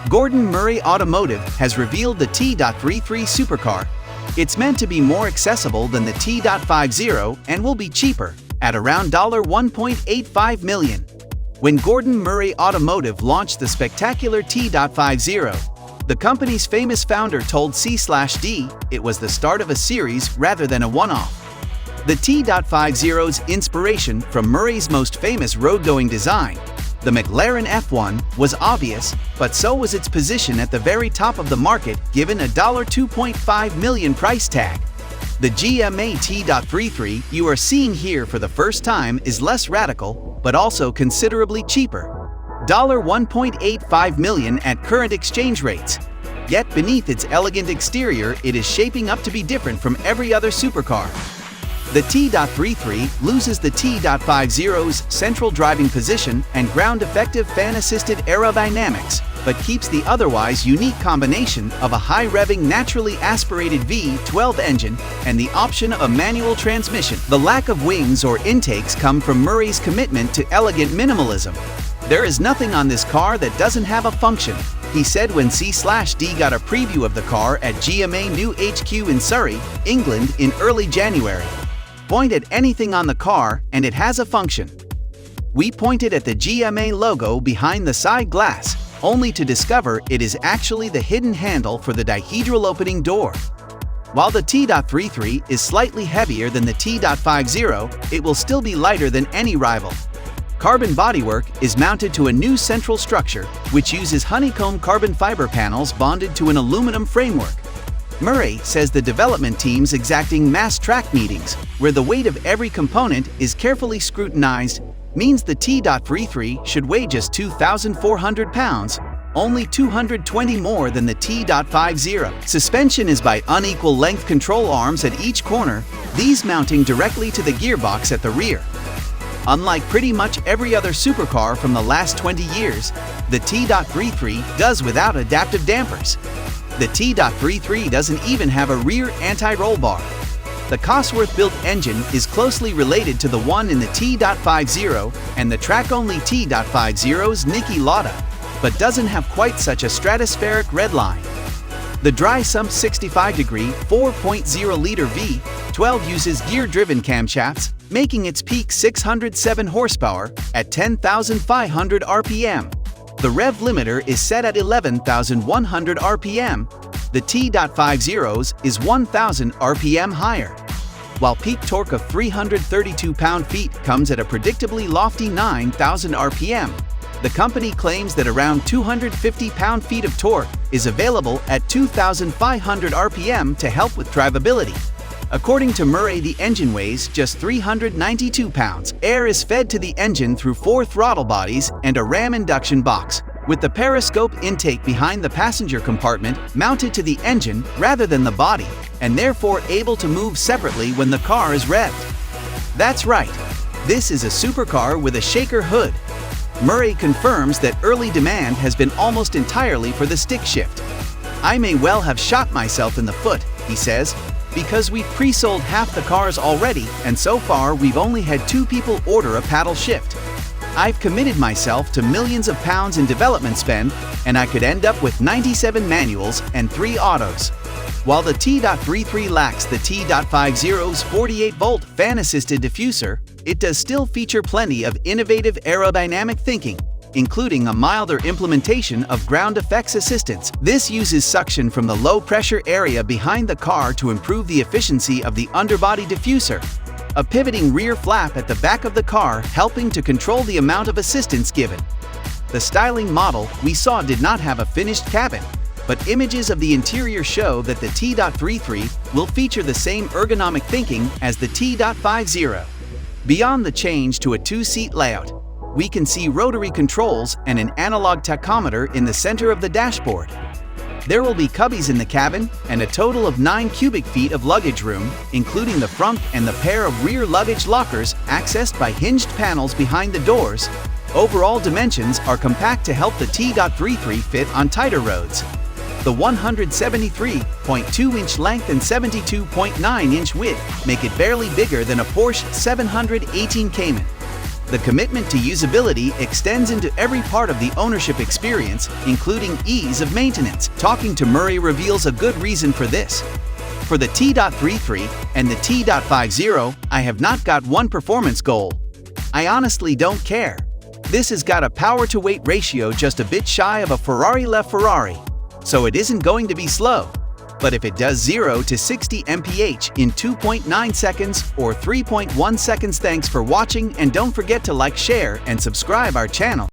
Gordon Murray Automotive has revealed the T.33 supercar. It's meant to be more accessible than the T.50 and will be cheaper, at around $1.85 million. When Gordon Murray Automotive launched the spectacular T.50, the company's famous founder told C/D it was the start of a series rather than a one-off. The T.50's inspiration from Murray's most famous road-going design, the McLaren F1, was obvious, but so was its position at the very top of the market given a $2.5 million price tag. The GMA T.33 you are seeing here for the first time is less radical, but also considerably cheaper. $1.85 million at current exchange rates. Yet beneath its elegant exterior, it is shaping up to be different from every other supercar. The T.33 loses the T.50's central driving position and ground-effective fan-assisted aerodynamics, but keeps the otherwise unique combination of a high-revving naturally aspirated V12 engine and the option of a manual transmission. The lack of wings or intakes come from Murray's commitment to elegant minimalism. "There is nothing on this car that doesn't have a function," he said when C/D got a preview of the car at GMA new HQ in Surrey, England in early January. "Point at anything on the car and it has a function." We pointed at the GMA logo behind the side glass, only to discover it is actually the hidden handle for the dihedral opening door. While the T.33 is slightly heavier than the T.50, it will still be lighter than any rival. Carbon bodywork is mounted to a new central structure, which uses honeycomb carbon fiber panels bonded to an aluminum framework. Murray says the development team's exacting mass track meetings, where the weight of every component is carefully scrutinized, means the T.33 should weigh just 2,400 pounds, only 220 more than the T.50. Suspension is by unequal length control arms at each corner, these mounting directly to the gearbox at the rear. Unlike pretty much every other supercar from the last 20 years, the T.33 does without adaptive dampers. The T.33 doesn't even have a rear anti-roll bar. The Cosworth-built engine is closely related to the one in the T.50 and the track-only T.50's Niki Lauda, but doesn't have quite such a stratospheric red line. The dry sump 65-degree 4.0-liter V12 uses gear-driven camshafts, making its peak 607 horsepower at 10,500 RPM. The rev limiter is set at 11,100 RPM. The T.50's is 1,000 RPM higher. While peak torque of 332 pound-feet comes at a predictably lofty 9,000 RPM, the company claims that around 250 pound-feet of torque is available at 2,500 RPM to help with drivability. According to Murray, the engine weighs just 392 pounds. Air is fed to the engine through 4 throttle bodies and a ram induction box, with the periscope intake behind the passenger compartment mounted to the engine rather than the body, and therefore able to move separately when the car is revved. That's right, this is a supercar with a shaker hood. Murray confirms that early demand has been almost entirely for the stick shift. "I may well have shot myself in the foot," he says, "because we've pre-sold half the cars already, and so far we've only had 2 people order a paddle shift. I've committed myself to millions of pounds in development spend, and I could end up with 97 manuals and 3 autos." While the T.33 lacks the T.50's 48-volt fan-assisted diffuser, it does still feature plenty of innovative aerodynamic thinking, including a milder implementation of ground effects assistance. This uses suction from the low-pressure area behind the car to improve the efficiency of the underbody diffuser. A pivoting rear flap at the back of the car helping to control the amount of assistance given. The styling model we saw did not have a finished cabin, but images of the interior show that the T.33 will feature the same ergonomic thinking as the T.50. Beyond the change to a 2-seat layout, we can see rotary controls and an analog tachometer in the center of the dashboard. There will be cubbies in the cabin and a total of 9 cubic feet of luggage room, including the front and the pair of rear luggage lockers accessed by hinged panels behind the doors. Overall dimensions are compact to help the T.33 fit on tighter roads. The 173.2-inch length and 72.9-inch width make it barely bigger than a Porsche 718 Cayman. The commitment to usability extends into every part of the ownership experience, including ease of maintenance. Talking to Murray reveals a good reason for this. For the T.33 and the T.50, I have not got one performance goal. I honestly don't care. This has got a power-to-weight ratio just a bit shy of a Ferrari LaFerrari, so it isn't going to be slow. But if it does 0 to 60 mph in 2.9 seconds or 3.1 seconds. Thanks for watching, and don't forget to like, share, and subscribe our channel.